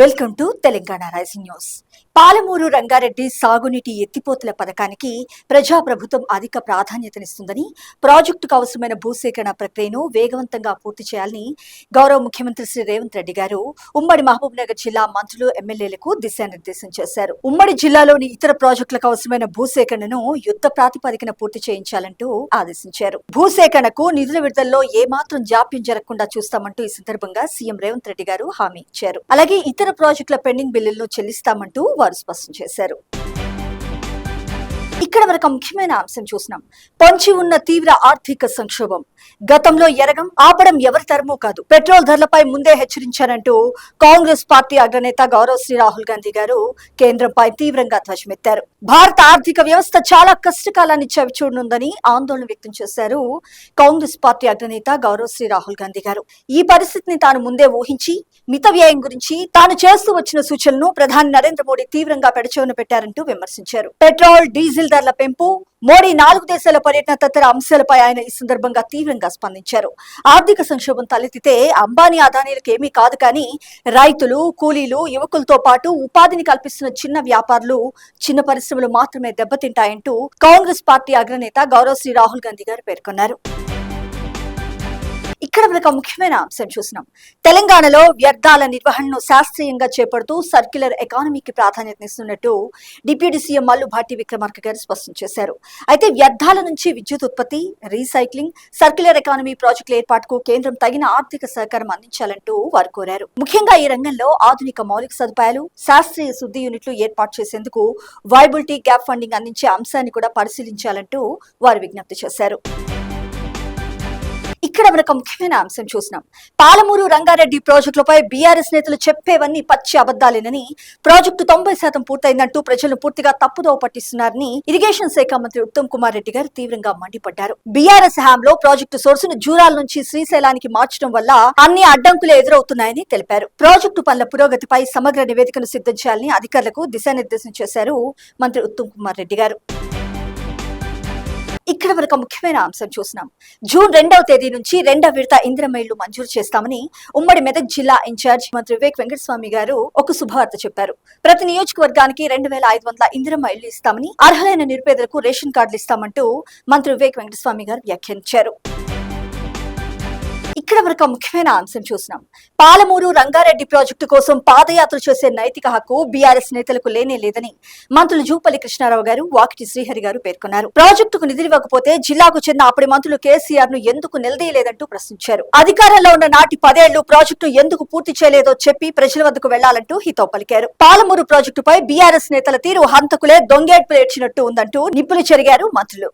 Welcome to Telangana Rising News. Palamuru Rangareddy సాగునీటి ఎత్తిపోతల పథకానికి ప్రజాప్రభుత్వం అధిక ప్రాధాన్యతనిస్తుందని, ప్రాజెక్టుకు అవసరమైన భూసేకరణ ప్రక్రియను వేగవంతంగా పూర్తి చేయాలని గౌరవ ముఖ్యమంత్రి శ్రీ రేవంత్ రెడ్డి గారు ఉమ్మడి మహబూబ్నగర్ జిల్లా మంత్రులు, ఎమ్మెల్యేలకు దిశానిర్దేశం చేశారు. ఉమ్మడి జిల్లాలోని ఇతర ప్రాజెక్టులకు అవసరమైన భూసేకరణను యుద్ధ ప్రాతిపదికన పూర్తి చేయించాలంటూ ఆదేశించారు. భూసేకరణకు నిధుల విడుదలలో ఏమాత్రం జాప్యం జరగకుండా చూస్తామంటూ ఈ సందర్భంగా సీఎం రేవంత్ రెడ్డి గారు హామీ ఇచ్చారు. అలాగే ఇతర ప్రాజెక్టుల పెండింగ్ బిల్లులను చెల్లిస్తామంటూ వారు స్పష్టం చేశారు. ఇక్కడ వరకు ముఖ్యమైన అంశం చూసినాం. పొంచి ఉన్న తీవ్ర ఆర్థిక సంక్షోభం. గతంలో ఎరగం ఆపడం ఎవరి తరమూ కాదు. పెట్రోల్ ధరలపై ముందే హెచ్చరించారంటూ కాంగ్రెస్ పార్టీ అగ్రనేత గౌరవ శ్రీ రాహుల్ గాంధీ గారు కేంద్రంపై తీవ్రంగా ధ్వజమెత్తారు. భారత ఆర్థిక వ్యవస్థ చాలా కష్టకాలాన్ని చవిచూడనుందని ఆందోళన వ్యక్తం చేశారు కాంగ్రెస్ పార్టీ అగ్రనేత గౌరవ శ్రీ రాహుల్ గాంధీ గారు. ఈ పరిస్థితిని తాను ముందే ఊహించి మిత వ్యయం గురించి తాను చేస్తూ వచ్చిన సూచనలను ప్రధాని నరేంద్ర మోడీ తీవ్రంగా పెడచెవిన పెట్టారంటూ విమర్శించారు. పెట్రోల్, డీజిల్ ధరల పెంపు, మోడీ 4 దేశాల పర్యటన తదితర అంశాలపై ఆయన ఈ సందర్భంగా తీవ్రంగా స్పందించారు. ఆర్థిక సంక్షోభం తలెత్తితే అంబానీ, అదానీలకు ఏమీ కాదు, కానీ రైతులు, కూలీలు, యువకులతో పాటు ఉపాధిని కల్పిస్తున్న చిన్న వ్యాపారులు, చిన్న పరిశ్రమలు మాత్రమే దెబ్బతింటాయంటూ కాంగ్రెస్ పార్టీ అగ్రనేత గౌరవ శ్రీ రాహుల్ గాంధీ గారు పేర్కొన్నారు. ఇక్కడ మనకు ముఖ్యమైన అంశం చూసినాం. తెలంగాణలో వ్యర్థాల నిర్వహణను శాస్త్రీయంగా చేపడుతూ సర్క్యులర్ ఎకానమీకి ప్రాధాన్యతనిస్తున్నట్టు డిప్యూటీ సీఎం మల్లు భట్టి విక్రమార్క గారు స్పష్టం చేశారు. అయితే వ్యర్థాల నుంచి విద్యుత్ ఉత్పత్తి, రీసైక్లింగ్, సర్క్యులర్ ఎకానమీ ప్రాజెక్టుల ఏర్పాటుకు కేంద్రం తగిన ఆర్థిక సహకారం అందించాలంటూ వారు కోరారు. ముఖ్యంగా ఈ రంగంలో ఆధునిక మౌలిక సదుపాయాలు, శాస్త్రీయ శుద్ధి యూనిట్లు ఏర్పాటు చేసేందుకు వైబిలిటీ గ్యాప్ ఫండింగ్ అందించే అంశాన్ని కూడా పరిశీలించాలంటూ వారు విజ్ఞప్తి చేశారు. ఇక్కడ మనకు ముఖ్యమైన అంశం చూసినాం. పాలమూరు రంగారెడ్డి ప్రాజెక్టులపై బీఆర్ఎస్ నేతలు చెప్పేవన్నీ పచ్చి అబద్దాలేనని, ప్రాజెక్టు 90% పూర్తయిందంటూ ప్రజలను పూర్తిగా తప్పుదోవ పట్టిస్తున్నారని ఇరిగేషన్ శాఖ మంత్రి ఉత్తమ్ కుమార్ రెడ్డి గారు తీవ్రంగా మండిపడ్డారు. బీఆర్ఎస్ హయాంలో ప్రాజెక్టు సోర్సును జూరాల నుంచి శ్రీశైలానికి మార్చడం వల్ల అన్ని అడ్డంకులే ఎదురవుతున్నాయని తెలిపారు. ప్రాజెక్టు పనుల పురోగతిపై సమగ్ర నివేదికను సిద్ధం చేయాలని అధికారులకు దిశానిర్దేశం చేశారు మంత్రి ఉత్తమ్ కుమార్ రెడ్డి గారు. ఇక్కడ వరకు ముఖ్యమైన అంశం చూసినాం. జూన్ 2వ తేదీ నుంచి 2వ విడత ఇందిరమ్మ ఇళ్లు మంజూరు చేస్తామని ఉమ్మడి మెదక్ జిల్లా ఇన్ఛార్జ్ మంత్రి వివేక్ వెంకటస్వామి గారు ఒక శుభవార్త చెప్పారు. ప్రతి నియోజకవర్గానికి 2500 ఇందిరమ్మ ఇళ్లు ఇస్తామని, అర్హులైన నిరుపేదలకు రేషన్ కార్డులు ఇస్తామంటూ మంత్రి వివేక్ వెంకటస్వామి గారు వ్యాఖ్యానించారు. ఇక్కడ వరకు ముఖ్యమైన అంశం చూసినాం. పాలమూరు రంగారెడ్డి ప్రాజెక్టు కోసం పాదయాత్ర చేసే నైతిక హక్కు బీఆర్ఎస్ నేతలకు లేనే లేదని మంత్రులు జూపల్లి కృష్ణారావు గారు, వాకిటి శ్రీహరి గారు పేర్కొన్నారు. ప్రాజెక్టుకు నిధులివ్వకపోతే జిల్లాకు చెందిన అప్పటి మంత్రులు కేసీఆర్ ను ఎందుకు నిలదీయలేదంటూ ప్రశ్నించారు. అధికారంలో ఉన్న నాటి 10 ఏళ్లు ప్రాజెక్టు ఎందుకు పూర్తి చేయలేదో చెప్పి ప్రజల వద్దకు వెళ్లాలంటూ హితవు పలికారు. పాలమూరు ప్రాజెక్టుపై బీఆర్ఎస్ నేతల తీరు హంతకులే దొంగేడ్పు ఏడ్చినట్టు ఉందంటూ నిప్పులు చెరిగారు మంత్రులు.